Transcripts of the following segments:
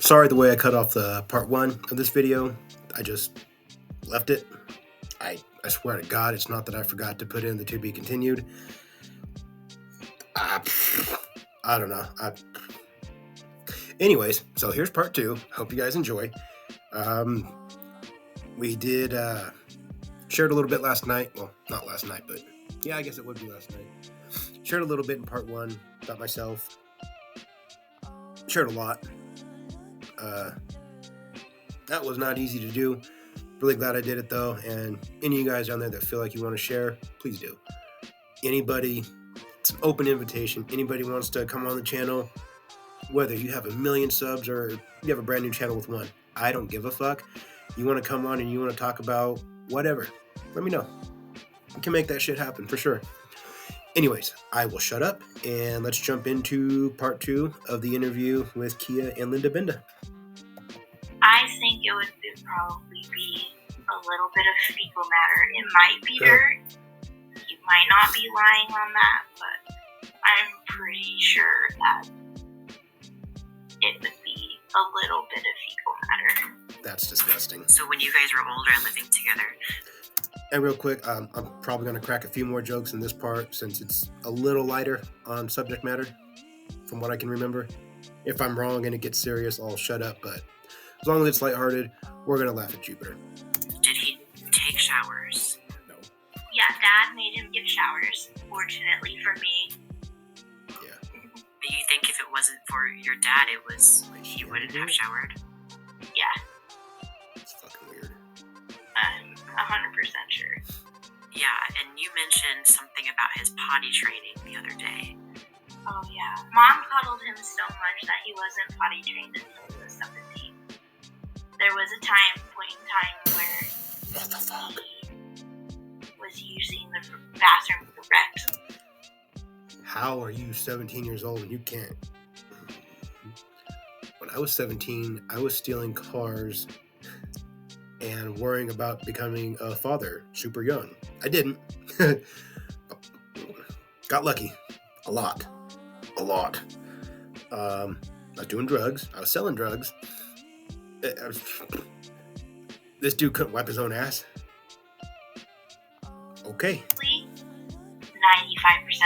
Sorry the way I cut off the part 1 of this video. I just left it. I swear to God, it's not that I forgot to put in the to be continued. I don't know. Anyways, so here's part 2. Hope you guys enjoy. We did shared a little bit last night. Well, not last night, but yeah, I guess it would be last night. Shared a little bit in part 1 about myself. Shared a lot. That was not easy to do. Really glad I did it though. And any of you guys down there that feel like you want to share, please do. Anybody, it's an open invitation. Anybody wants to come on the channel, whether you have 1 million subs or you have a brand new channel with 1, I don't give a fuck. You want to come on and you want to talk about whatever, let me know. We can make that shit happen for sure. Anyways, I will shut up and let's jump into part 2 of the interview with Kia and Linda Binda. I think it would probably be a little bit of fecal matter. It might be dirt. You might not be lying on that, but I'm pretty sure that it would be a little bit of fecal matter. That's disgusting. So when you guys were older and living together. And real quick, I'm probably going to crack a few more jokes in this part since it's a little lighter on subject matter from what I can remember. If I'm wrong and it gets serious, I'll shut up, but as long as it's lighthearted, we're going to laugh at Jupiter. Did he take showers? No. Yeah, Dad made him get showers, fortunately for me. Yeah. But you think if it wasn't for your dad, he wouldn't have showered? Yeah. It's fucking weird. I'm 100% sure. Yeah, and you mentioned something about his potty training the other day. Oh yeah. Mom coddled him so much that he wasn't potty trained until he was 17. There was a point in time where what the fuck? He was using the bathroom correct. How are you 17 years old and you can't? When I was 17, I was stealing cars and worrying about becoming a father super young. I didn't. Got lucky. A lot. I was doing drugs. I was selling drugs. This dude couldn't wipe his own ass. Okay. 95%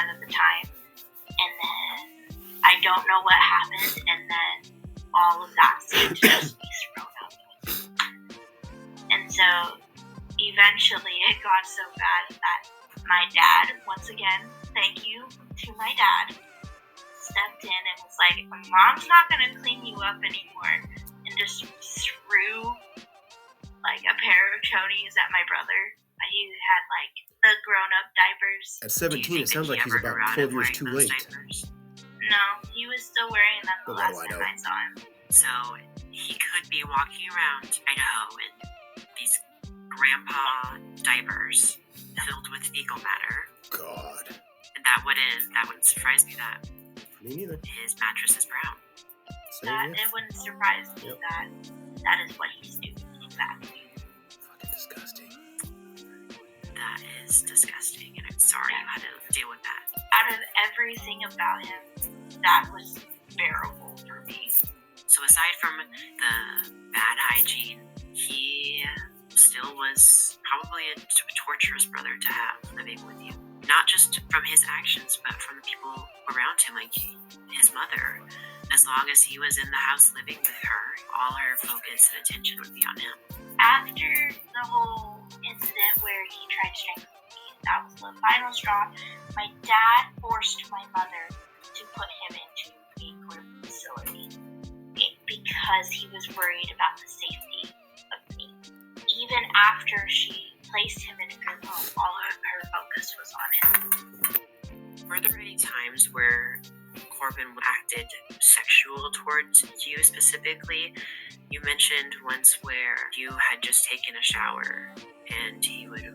of the time. And then I don't know what happened, and then all of that seemed to just be thrown out. And so eventually it got so bad that my dad, once again, thank you to my dad, stepped in and was like, Mom's not going to clean you up anymore. And just threw like a pair of chonies at my brother. He had like the grown-up diapers. At 17, it sounds like he's about 12 years too late. No, he was still wearing them the last time I saw him. So he could be walking around Idaho in these grandpa diapers filled with fecal matter. God. And that wouldn't surprise me that Me neither. His mattress is brown. It wouldn't surprise me that is what he's doing. Exactly. Fucking disgusting. That is disgusting, and I'm sorry you had to deal with that. Out of everything about him, that was bearable for me. So aside from the bad hygiene, he still was probably a torturous brother to have living with you. Not just from his actions, but from the people around him, like his mother. As long as he was in the house living with her, all her focus and attention would be on him. After the whole incident where he tried to strangle me, that was the final straw, my dad forced my mother to put him into a group facility because he was worried about the safety of me. Even after she placed him in a group home, all of her focus was on him. Were there any times where Corbin acted sexual towards you specifically? You mentioned once where you had just taken a shower and he would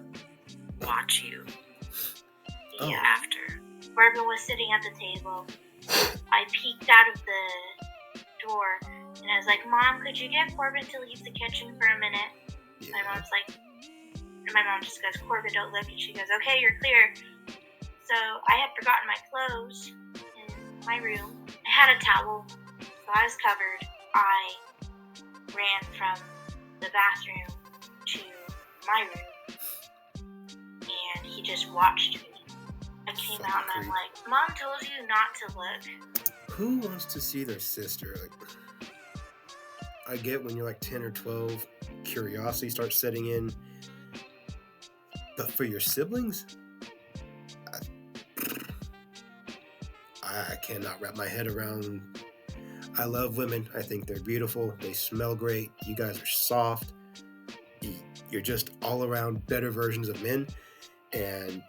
watch you after. Corbin was sitting at the table. I peeked out of the door and I was like, Mom, could you get Corbin to leave the kitchen for a minute? Yeah. My mom just goes, Corbin, don't look. And she goes, okay, you're clear. So I had forgotten my clothes in my room. I had a towel, so I was covered. I ran from the bathroom to my room, and he just watched me. I came out and I'm like, Mom told you not to look. Who wants to see their sister? Like, I get when you're like 10 or 12, curiosity starts setting in. But for your siblings, I cannot wrap my head around. I love women. I think they're beautiful. They smell great. You guys are soft. You're just all around better versions of men. And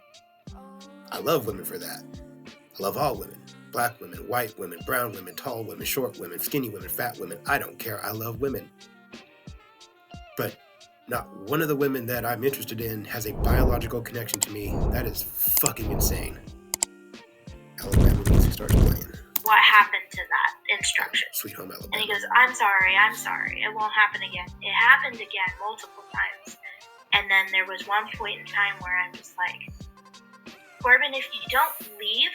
I love women for that. I love all women. Black women, white women, brown women, tall women, short women, skinny women, fat women. I don't care. I love women. But not one of the women that I'm interested in has a biological connection to me. That is fucking insane. Alabama music starts playing. What happened to that instruction? Sweet Home Alabama. And he goes, I'm sorry. It won't happen again. It happened again multiple times. And then there was one point in time where I'm just like, Corbin, if you don't leave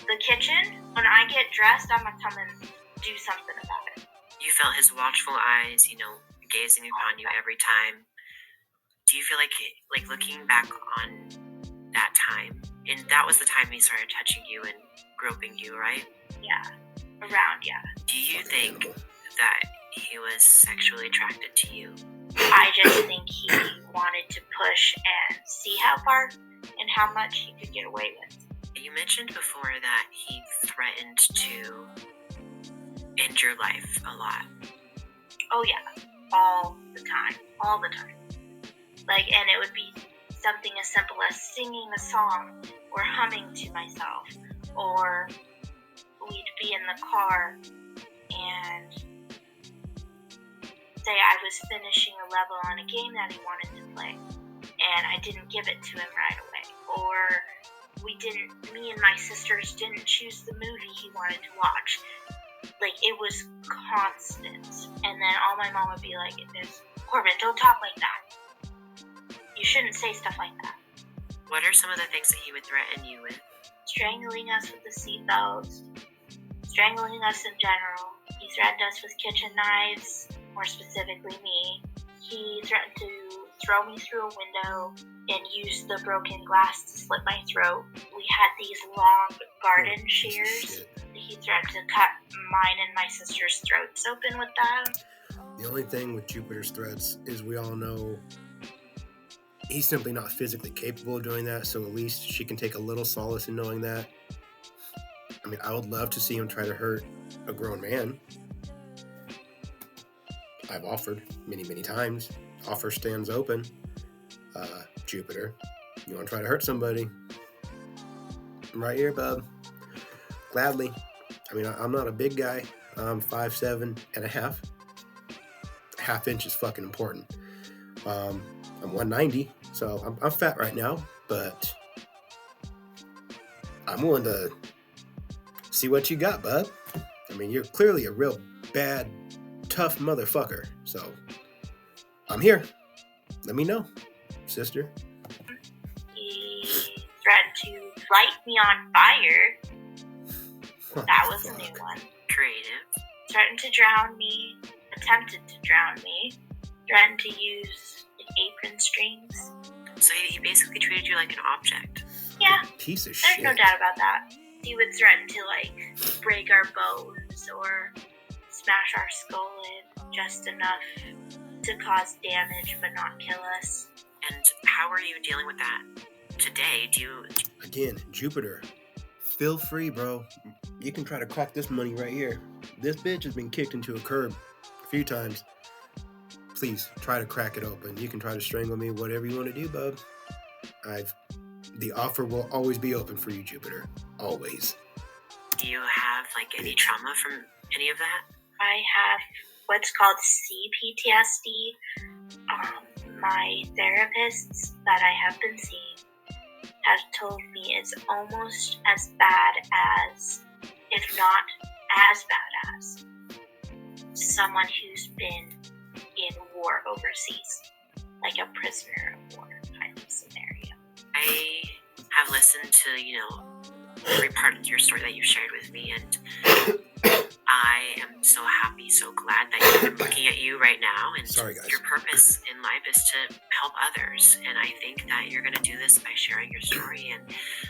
the kitchen, when I get dressed, I'm going to come and do something about it. You felt his watchful eyes, gazing upon you every time. Do you feel like looking back on that time, and that was the time he started touching you and groping you, right? Yeah. Do you think that he was sexually attracted to you? I just think he wanted to push and see how far and how much he could get away with. You mentioned before that he threatened to end your life a lot. Oh yeah, all the time. Like, and it would be something as simple as singing a song or humming to myself, or we'd be in the car and say I was finishing a level on a game that he wanted to play and I didn't give it to him right away, or me and my sisters didn't choose the movie he wanted to watch. Like, it was constant. And then all my mom would be like, Corbin, don't talk like that. You shouldn't say stuff like that. What are some of the things that he would threaten you with? Strangling us with the seatbelts, strangling us in general. He threatened us with kitchen knives, more specifically me. He threatened to throw me through a window and use the broken glass to slit my throat. We had these long garden shears. He threatened to cut mine and my sister's throats open with them. The only thing with Jupiter's threats is we all know he's simply not physically capable of doing that, so at least she can take a little solace in knowing that. I mean, I would love to see him try to hurt a grown man. I've offered many, many times. Offer stands open. Jupiter, you want to try to hurt somebody? I'm right here, bub. Gladly. I mean, I'm not a big guy. I'm 5'7" and a half. Half inch is fucking important. I'm 190, so I'm fat right now, but I'm willing to see what you got, bub. I mean, you're clearly a real bad, tough motherfucker, so I'm here. Let me know, sister. He threatened to light me on fire. That was a new one. Creative. Threatened to drown me. Attempted to drown me. Threatened to use apron strings. So he basically treated you like an object. Yeah. Piece of There's shit. no doubt about that. He would threaten to break our bones or smash our skull in just enough to cause damage but not kill us. And how are you dealing with that today? Again, Jupiter, feel free, bro. You can try to crack this money right here. This bitch has been kicked into a curb a few times. Please try to crack it open. You can try to strangle me, whatever you want to do, bub. The offer will always be open for you, Jupiter. Always. Do you have any trauma from any of that? I have what's called CPTSD. My therapists that I have been seeing have told me it's almost as bad as, if not as bad as, someone who's been in war overseas, like a prisoner of war kind of scenario. I have listened to, every part of your story that you shared with me, and I am so happy, so glad that you're looking at you right now, and Sorry, guys. your purpose in life is to help others. And I think that you're going to do this by sharing your story. And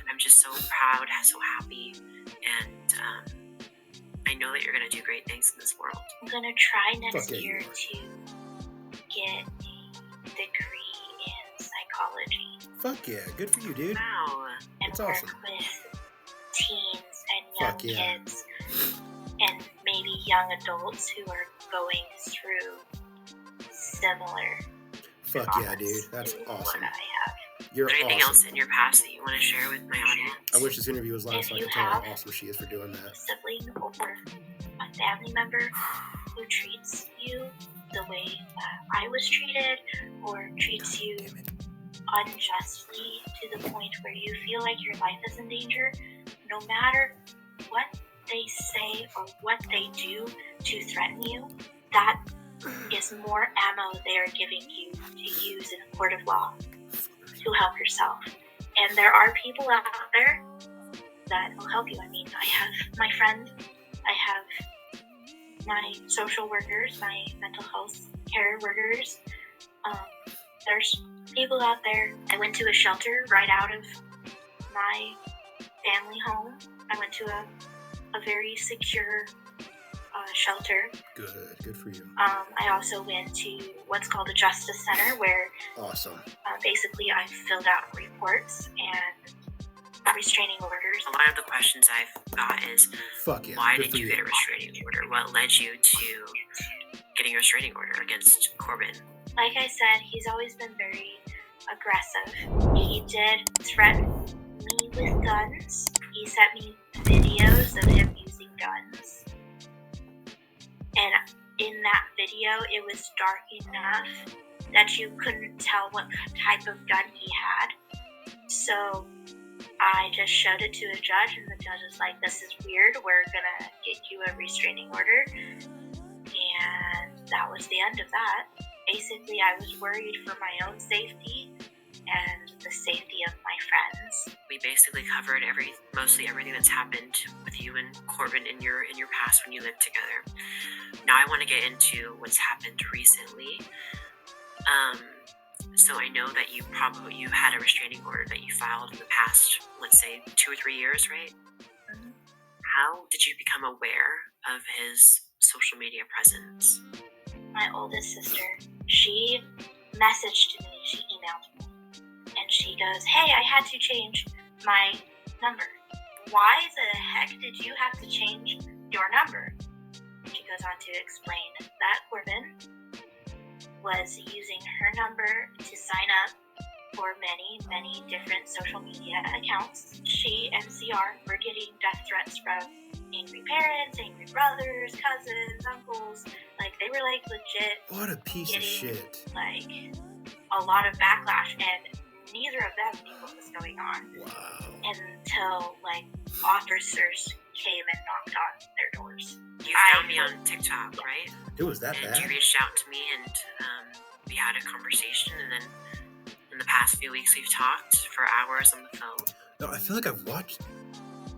I'm just so proud, so happy, and I know that you're going to do great things in this world. I'm going to try next Fuck yeah, year you are. to get a degree in psychology. Fuck yeah, good for you, dude. Wow. And That's work awesome. with teens and young Fuck yeah. kids and maybe young adults who are going through similar Fuck yeah, dude. traumas That's to awesome. what I have. You're Is there anything else awesome. in your past that you want to share with my audience? I wish this interview was live If so I you could tell how have awesome she is for doing a that. sibling or a family member who treats you the way that I was treated or treats you Damn it. unjustly to the point where you feel like your life is in danger, no matter what they say or what they do to threaten you, that is more ammo they are giving you to use in a court of law to help yourself. And there are people out there that will help you. I mean, I have my friend, I have my social workers, my mental health care workers. There's people out there. I went to a shelter right out of my family home. I went to a very secure shelter. Good for you. I also went to what's called a justice center where Awesome. basically I filled out reports and got restraining orders. A lot of the questions I've got is, Fuck yeah. why good did for you get a restraining order? What led you to getting a restraining order against Corbin? Like I said, he's always been very aggressive. He did threaten me with guns. He sent me videos of him using guns. And in that video, it was dark enough that you couldn't tell what type of gun he had. So I just showed it to a judge, and the judge was like, this is weird, we're gonna get you a restraining order. And that was the end of that. Basically, I was worried for my own safety and the safety of my friends. We basically covered mostly everything that's happened with you and Corbin in your past when you lived together. Now I want to get into what's happened recently. So I know that you had a restraining order that you filed in the past, let's say 2 or 3 years, right? Mm-hmm. How did you become aware of his social media presence? My oldest sister, she messaged me, she emailed me, and she goes, hey, I had to change my number. Why the heck did you have to change your number? She goes on to explain that Corbin was using her number to sign up for many, many different social media accounts. She and CR were getting death threats from angry parents, angry brothers, cousins, uncles. Like, they were like legit What a piece of shit. like a lot of backlash, and neither of them knew what was going on Wow. until like officers came and knocked on their doors. You found me on TikTok, right? It was that And bad? you reached out to me, and we had a conversation, and then in the past few weeks we've talked for hours on the phone. No, I feel like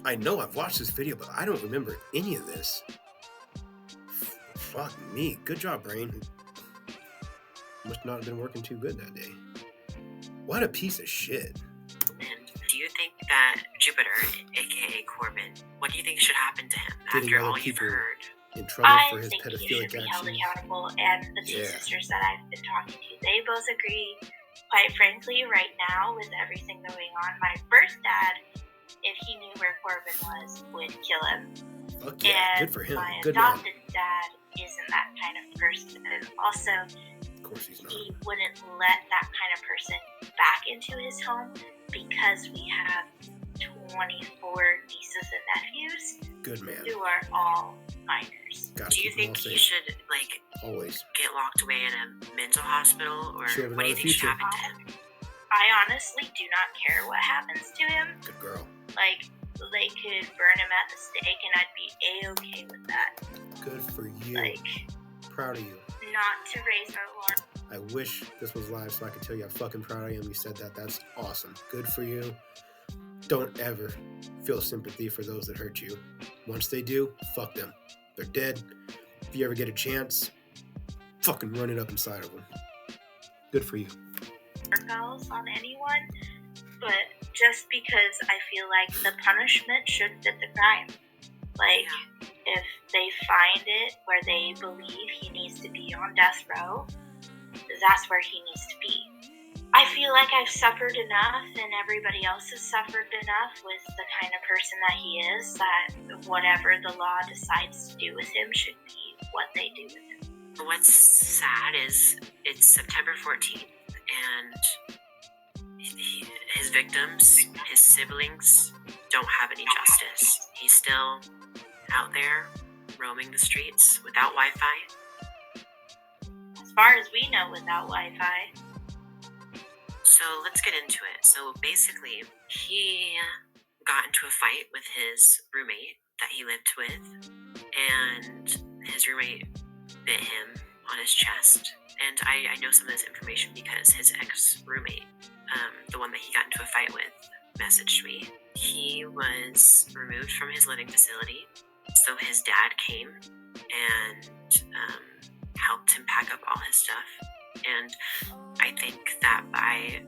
I know I've watched this video, but I don't remember any of this. Fuck me. Good job, brain. Must not have been working too good that day. What a piece of shit. And do you think that Jupiter, aka Corbin, what do you think should happen to him Getting after other all you've people heard? In trouble I for his think he should pedophilic be held actions. accountable, and the two Yeah. sisters that I've been talking to, they both agree. Quite frankly, right now, with everything going on, my birth dad, if he knew where Corbin was, would kill him. Fuck yeah. And Good for him. my Good man. adopted dad isn't that kind of person. And also, Of course he's not. he wouldn't let that kind of person back into his home because we have 24 nieces and nephews Good man. who are all minors. Gotta Do you keep him all think he safe. should Always. get locked away in a mental hospital, or Should have what do you another think should future. happen to him? I honestly do not care what happens to him. Good girl. Like, they could burn him at the stake and I'd be A-okay with that. Good for you. Like, Proud of you. not to raise our alarm. I wish this was live so I could tell you how fucking proud I am you said that. That's awesome. Good for you. Don't ever feel sympathy for those that hurt you. Once they do, fuck them. They're dead. If you ever get a chance, fucking run it up inside of them. Good for you. Else on anyone, but just because I feel like the punishment should fit the crime. Like, if they find it where they believe he needs to be on death row, that's where he needs to be. I feel like I've suffered enough and everybody else has suffered enough with the kind of person that he is, that whatever the law decides to do with him should be what they do with him. What's sad is it's September 14th and his victims, his siblings, don't have any justice. He's still out there roaming the streets without Wi-Fi. As far as we know, without Wi-Fi. So let's get into it. So basically, he got into a fight with his roommate that he lived with, and his roommate bit him on his chest. And I know some of this information because his ex-roommate, the one that he got into a fight with, messaged me. He was removed from his living facility, so his dad came and helped him pack up all his stuff. And I think that by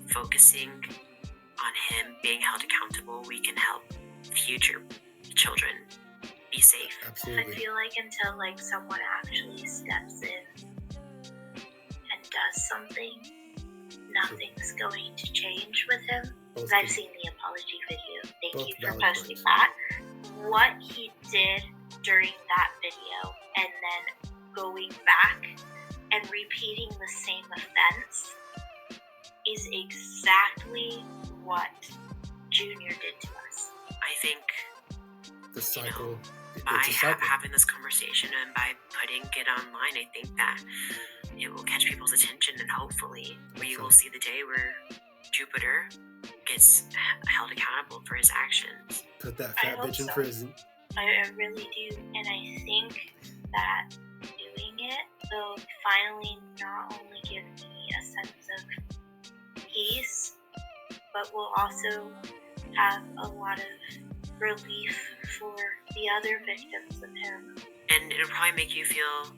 focusing on him being held accountable, we can help future children be safe. Absolutely. I feel like until like someone actually steps in and does something, nothing's going to change with him. Because I've seen the apology video. Thank you for posting that. What he did during that video and then going back and repeating the same offense is exactly what Junior did to us. I think The cycle. by It's a cycle. having this conversation and by putting it online, I think that it will catch people's attention, and hopefully we will see the day where Jupiter gets held accountable for his actions. Put that I fat hope bitch in so. prison. I really do. And I think that doing it will finally not only give me a sense of peace, but will also have a lot of relief for the other victims of him. And it'll probably make you feel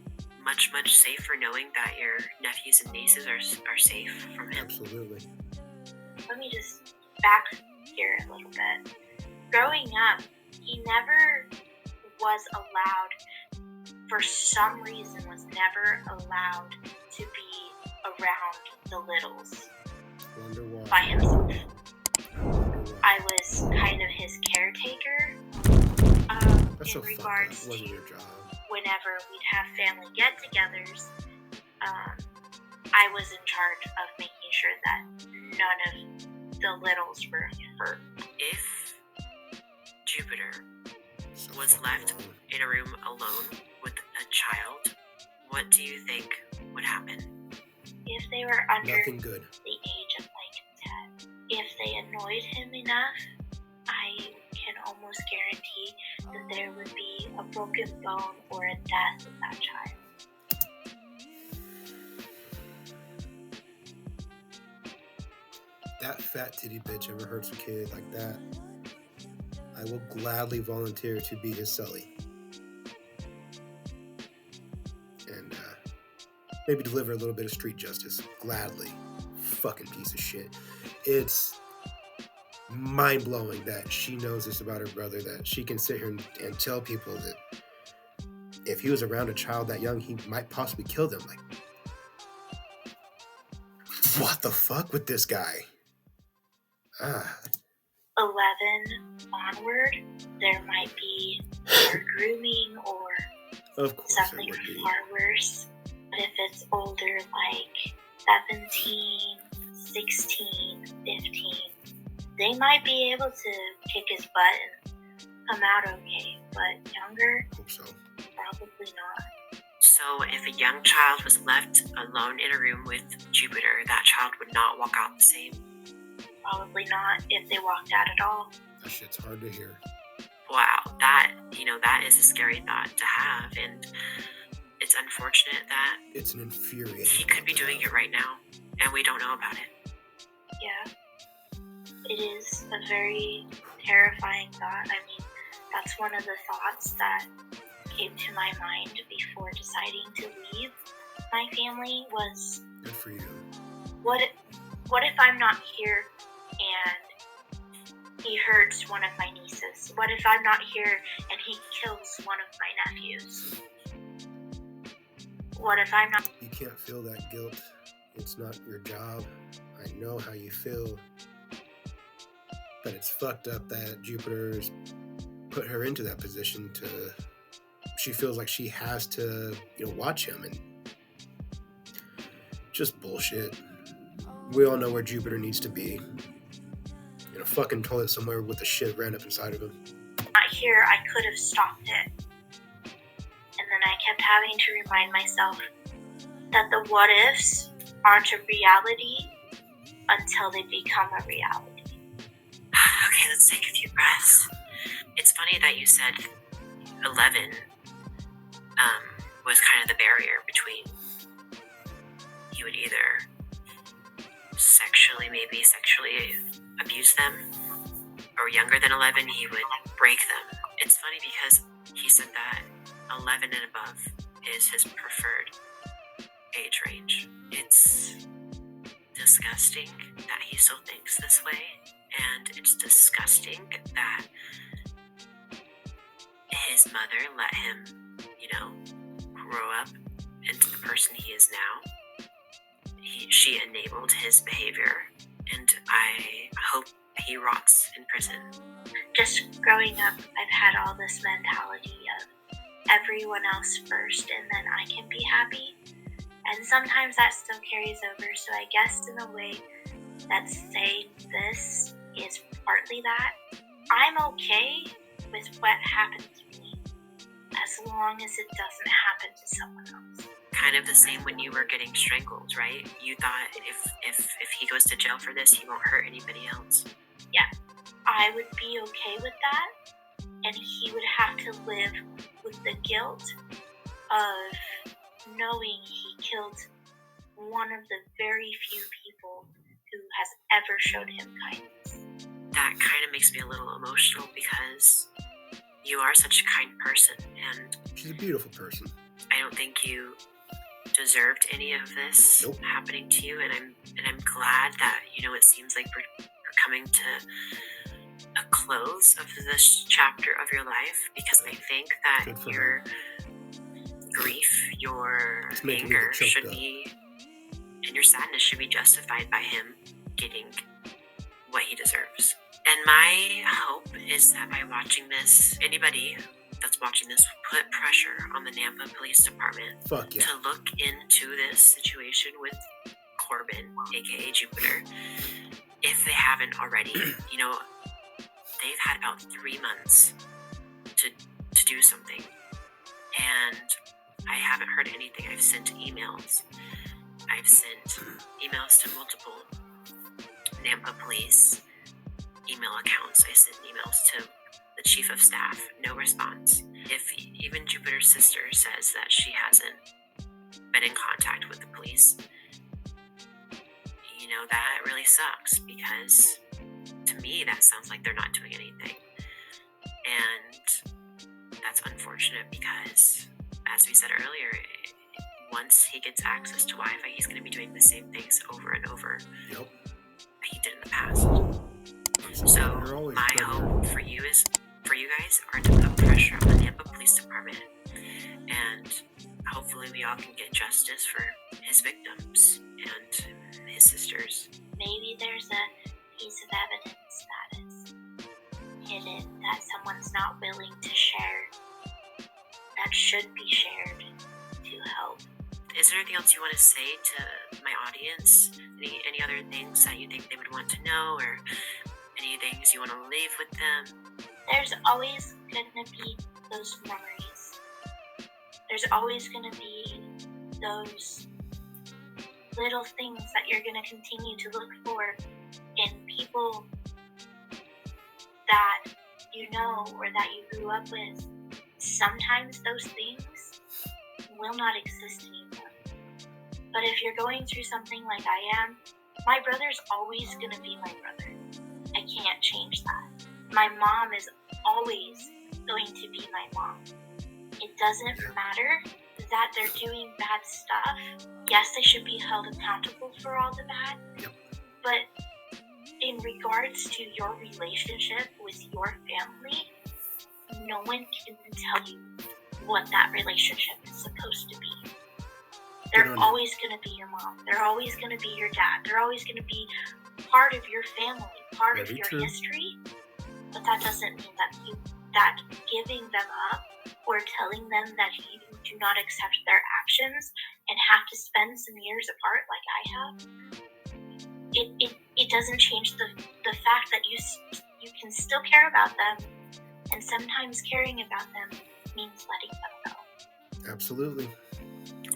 much, much safer knowing that your nephews and nieces are safe from him. Absolutely. Let me just back here a little bit. Growing up, he never was allowed, for some reason, was never allowed to be around the littles Wonder why. by himself. Wonder why. I was kind of his caretaker That's so in fucked regards up. Wasn't to your job. whenever we'd have family get-togethers. I was in charge of making sure that none of the littles were hurt. If Jupiter So was fucking left wrong. in a room alone with a child, what do you think would happen? If they were under Nothing good. the age of like 10, if they annoyed him enough, I can almost guarantee that there would be a broken bone or a death of that child. That fat titty bitch ever hurts a kid like that, I will gladly volunteer to be his Sully. And maybe deliver a little bit of street justice. Gladly. Fucking piece of shit. It's mind-blowing that she knows this about her brother, that she can sit here and tell people that if he was around a child that young, he might possibly kill them. Like, what the fuck with this guy? 11 onward, there might be more grooming or Of course there something would be. far worse. But if it's older, like 17, 16, 15, they might be able to kick his butt and come out okay. But younger, Hope so. probably not. So if a young child was left alone in a room with Jupiter, that child would not walk out the same. Probably not if they walked out at all. That shit's hard to hear. Wow, that is a scary thought to have, and it's unfortunate that It's an infuriating. he could be doing it right now, and we don't know about it. Yeah. It is a very terrifying thought. I mean, that's one of the thoughts that came to my mind before deciding to leave my family was, Good for you. what if I'm not here and he hurts one of my nieces? What if I'm not here and he kills one of my nephews? What if I'm not... You can't feel that guilt. It's not your job. I know how you feel. But it's fucked up that Jupiter's put her into that position to... She feels like she has to, watch him, and just bullshit. We all know where Jupiter needs to be. In a fucking toilet somewhere with the shit ran up inside of him. Not here, I could have stopped it. And then I kept having to remind myself that the what ifs aren't a reality until they become a reality. Okay, let's take a few breaths. It's funny that you said 11 was kind of the barrier between he would either sexually abuse them, or younger than 11 he would break them. It's funny because he said that 11 and above is his preferred age range. It's disgusting that he still thinks this way, and it's disgusting that his mother let him, grow up into the person he is now. She enabled his behavior, and I hope he rots in prison. Just growing up, I've had all this mentality of everyone else first and then I can be happy. And sometimes that still carries over, so I guess in a way that saying this is partly that. I'm okay with what happened to me as long as it doesn't happen to someone else. Kind of the same when you were getting strangled, right? You thought if he goes to jail for this, he won't hurt anybody else. Yeah, I would be okay with that, and he would have to live with the guilt of knowing he killed one of the very few people who has ever showed him kindness. That kind of makes me a little emotional because you are such a kind person, and She's a beautiful person. I don't think you deserved any of this Nope. happening to you, and I'm glad that it seems like we're coming to a close of this chapter of your life, because I think that Good for your her. grief, your It's making me anger get choked should up. be, and your sadness should be justified by him getting what he deserves. And my hope is that by watching this, anybody that's watching this will put pressure on the Nampa Police Department Fuck yeah. to look into this situation with Corbin, aka Jupiter, if they haven't already. They've had about 3 months to do something, and I haven't heard anything. I've sent emails to multiple Nampa Police email accounts. I sent emails to the chief of staff, no response. If even Jupiter's sister says that she hasn't been in contact with the police, that really sucks, because to me that sounds like they're not doing anything. And that's unfortunate because, as we said earlier, once he gets access to Wi-Fi, he's going to be doing the same things over and over Yep. that he did in the past. So You're always my better. hope for you guys are to put pressure on the Nampa Police Department, and hopefully we all can get justice for his victims and his sisters. Maybe there's a piece of evidence that is hidden that someone's not willing to share, that should be shared to help. Is there anything else you want to say to my audience? Any other things that you think they would want to know, or any things you want to leave with them? There's always going to be those memories. There's always going to be those little things that you're going to continue to look for in people that you know or that you grew up with. Sometimes those things will not exist anymore. But if you're going through something like I am, my brother's always going to be my brother. I can't change that. My mom is always going to be my mom. It doesn't matter that they're doing bad stuff. Yes, they should be held accountable for all the bad. Yep. But in regards to your relationship with your family, no one can tell you what that relationship is supposed to be. They're always going to be your mom. They're always going to be your dad. They're always going to be part of your family, part of your history. But that doesn't mean that giving them up or telling them that you do not accept their actions and have to spend some years apart like I have, it doesn't change the fact that you can still care about them, and sometimes caring about them means letting them go. Absolutely.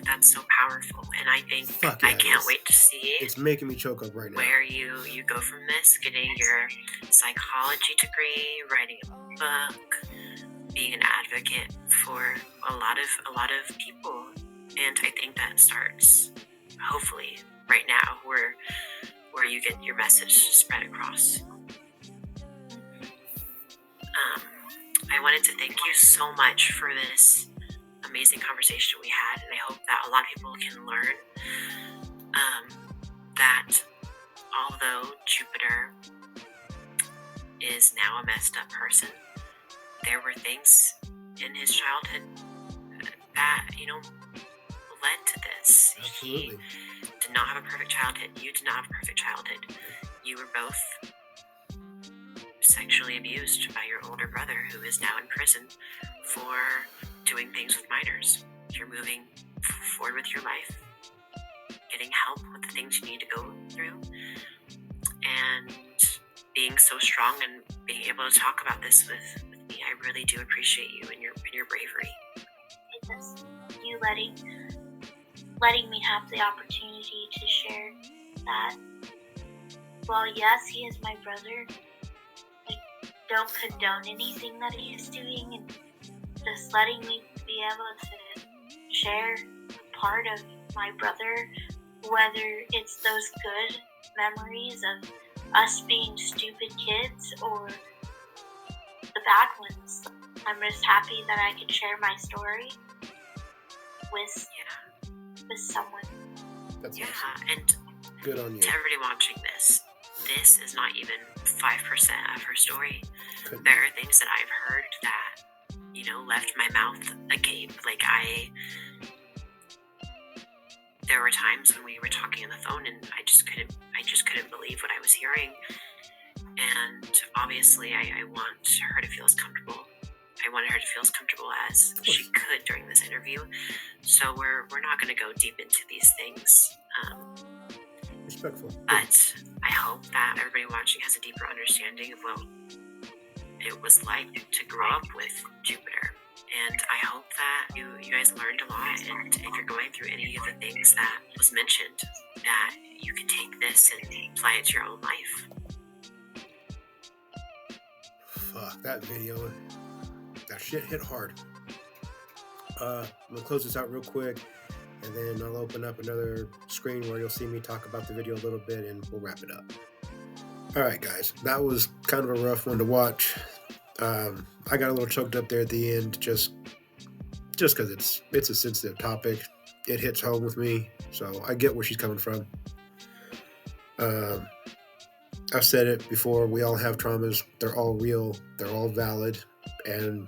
That's so powerful, and I think I can't wait to see it's making me choke up right now. Where you go from this, getting your psychology degree, writing a book, being an advocate for a lot of people, and I think that starts hopefully right now, where you get your message spread across. I wanted to thank you so much for this amazing conversation we had, and I hope that a lot of people can learn that although Jupiter is now a messed up person, there were things in his childhood that, led to this. Absolutely. He did not have a perfect childhood. You did not have a perfect childhood. You were both sexually abused by your older brother, who is now in prison for doing things with minors. You're moving forward with your life, getting help with the things you need to go through, and being so strong and being able to talk about this with me. I really do appreciate you and your bravery. It's you letting me have the opportunity to share that. Well, yes, he is my brother. I don't condone anything that he is doing, and just letting me be able to share part of my brother, whether it's those good memories of us being stupid kids or the bad ones. I'm just happy that I could share my story with someone. That's awesome. And good on you. To everybody watching this is not even 5% of her story. There are things that I've heard that, left my mouth agape. There were times when we were talking on the phone and I just couldn't believe what I was hearing. And obviously I want her to feel as comfortable. I wanted her to feel as comfortable as she could during this interview. So we're not going to go deep into these things. Respectful. But I hope that everybody watching has a deeper understanding of what it was like to grow up with Jupiter. And I hope that you guys learned a lot. And if you're going through any of the things that was mentioned, that you can take this and apply it to your own life. Fuck, that video. That shit hit hard. I'm going to close this out real quick, and then I'll open up another screen where you'll see me talk about the video a little bit, and we'll wrap it up. Alright guys, that was kind of a rough one to watch. I got a little choked up there at the end, just because it's a sensitive topic. It hits home with me, so I get where she's coming from. I've said it before, we all have traumas. They're all real, they're all valid, and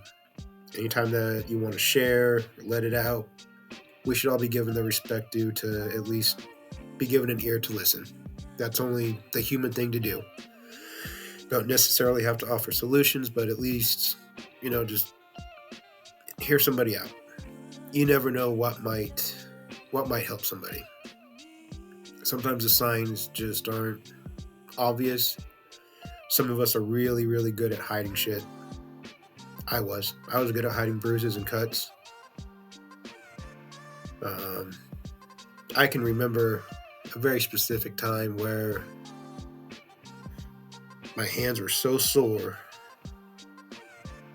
anytime that you want to share, let it out, we should all be given the respect due to at least be given an ear to listen. That's only the human thing to do. Don't necessarily have to offer solutions, but at least, just hear somebody out. You never know what might help somebody. Sometimes the signs just aren't obvious. Some of us are really, really good at hiding shit. I was good at hiding bruises and cuts. I can remember a very specific time where my hands were so sore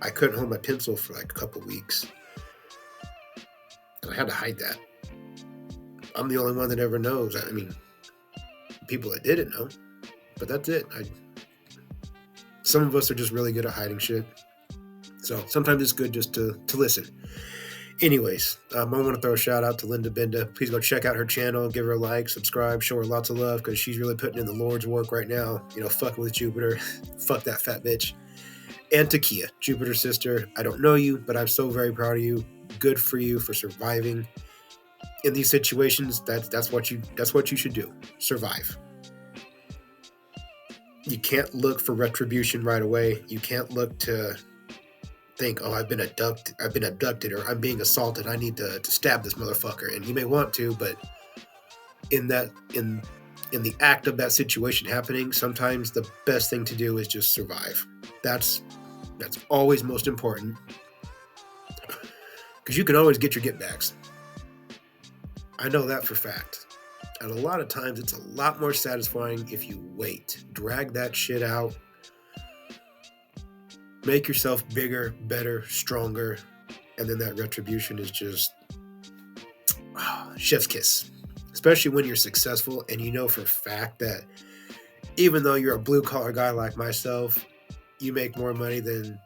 I couldn't hold my pencil for like a couple weeks. And I had to hide that. I'm the only one that ever knows. I mean, people that didn't know, but that's it. Some of us are just really good at hiding shit. So sometimes it's good just to listen. Anyways, I want to throw a shout out to Linda Binda. Please go check out her channel, give her a like, subscribe, show her lots of love because she's really putting in the Lord's work right now. Fucking with Jupiter. Fuck that fat bitch. And to Kia, Jupiter's sister. I don't know you, but I'm so very proud of you. Good for you for surviving in these situations. That's what you should do. Survive. You can't look for retribution right away. You can't look to think, oh, I've been abducted, or I'm being assaulted. I need to stab this motherfucker. And you may want to, but in the act of that situation happening, sometimes the best thing to do is just survive. That's always most important, because you can always get your get backs. I know that for fact. And a lot of times it's a lot more satisfying if you wait. Drag that shit out. Make yourself bigger, better, stronger. And then that retribution is just chef's kiss. Especially when you're successful and you know for a fact that even though you're a blue collar guy like myself, you make more money than...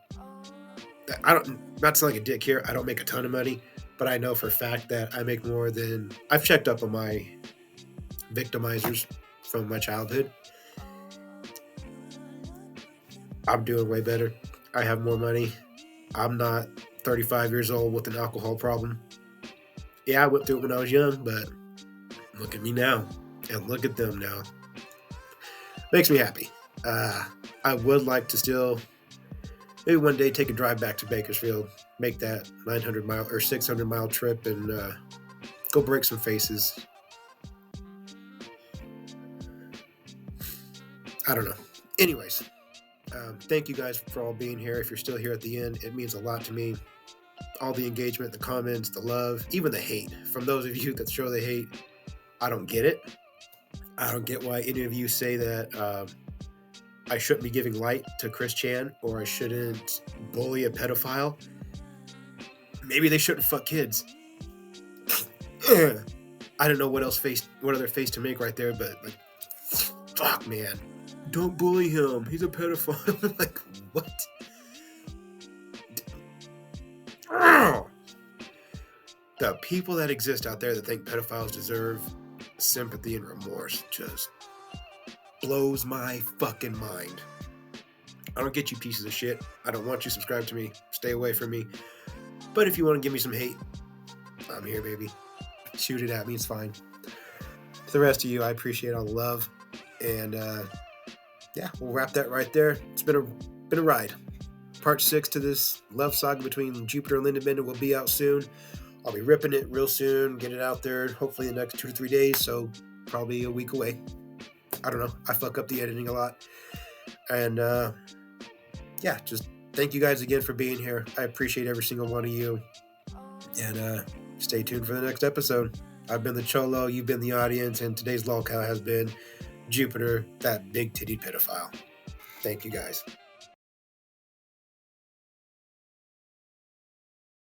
not to sound like a dick here, I don't make a ton of money, but I know for a fact that I make more than... I've checked up on my victimizers from my childhood. I'm doing way better. I have more money. I'm not 35 years old with an alcohol problem. Yeah, I went through it when I was young, but look at me now. And look at them now. Makes me happy. I would like to still, maybe one day, take a drive back to Bakersfield, make that 900-mile or 600-mile trip, and go break some faces. I don't know. Anyways, thank you guys for all being here. If you're still here at the end, it means a lot to me. All the engagement, the comments, the love, even the hate. From those of you that show the hate, I don't get it. I don't get why any of you say that I shouldn't be giving light to Chris Chan, or I shouldn't bully a pedophile. Maybe they shouldn't fuck kids. I don't know what other face to make right there, but like, fuck, man. Don't bully him. He's a pedophile. Like, what? The people that exist out there that think pedophiles deserve sympathy and remorse just blows my fucking mind. I don't get you pieces of shit. I don't want you subscribed to me. Stay away from me. But if you want to give me some hate, I'm here, baby. Shoot it at me. It's fine. To the rest of you, I appreciate all the love. And yeah, we'll wrap that right there. It's been a ride. Part 6 to this love saga between Jupiter and Linda Binda will be out soon. I'll be ripping it real soon, get it out there, hopefully in the next 2 to 3 days, so probably a week away. I don't know. I fuck up the editing a lot. And yeah, just thank you guys again for being here. I appreciate every single one of you. And stay tuned for the next episode. I've been the Cholo, you've been the audience, and today's lolcow has been Jupiter, that big titty pedophile. Thank you guys.